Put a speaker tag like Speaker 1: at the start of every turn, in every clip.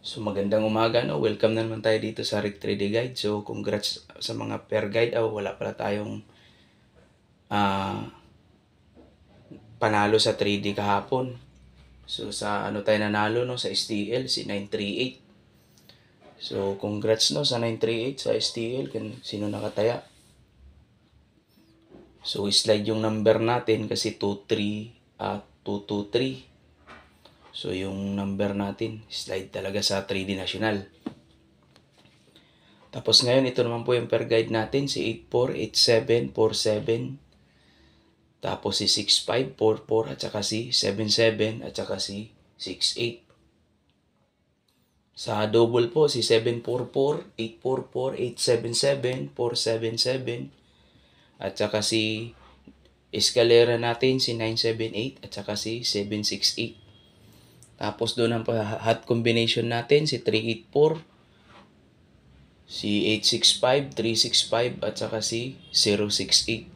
Speaker 1: So magandang umaga, no? Welcome na naman tayo dito sa Rick 3D Guide. So congrats sa mga pair guide. Wala pala tayong ah, panalo sa 3D kahapon. So sa ano tayo nanalo, no? Sa STL, si 938. So congrats, no? Sa 938 sa STL. Sino nakataya? So slide yung number natin kasi 223. So yung number natin, slide talaga sa 3D National. Tapos ngayon, ito naman po yung per guide natin, si 848747. Tapos si 6544 at saka si 77 at saka si 68. Sa double po, si 744, 844, 877, 477. At saka si eskalera natin, si 978 at saka si 768. Tapos doon ang hot combination natin, si 384, si 865, 365 at saka si 068.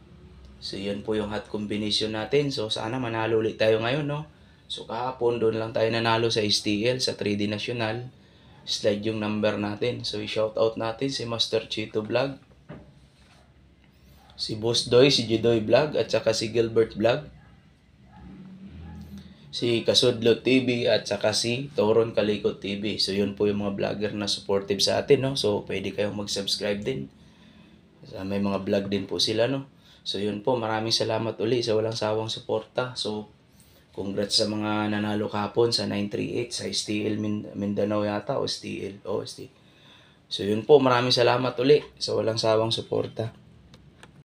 Speaker 1: So yun po yung hot combination natin. So sana manalo ulit tayo ngayon, no? So kahapon doon lang tayo nanalo sa STL, sa 3D National. Slide yung number natin. So i-shout out natin si Master Chito Vlog, si Boss Doy, si Jidoy Vlog at saka si Gilbert Vlog, si Kasudlo TV at saka si Toron Kalikot TV. So yun po yung mga vlogger na supportive sa atin, no? So pwede kayong mag-subscribe din. May mga vlog din po sila, no? So yun po, maraming salamat uli sa walang sawang suporta. So congrats sa mga nanalo kahapon sa 938 sa STL Mindanao yata o STL. So yun po, maraming salamat uli sa walang sawang suporta.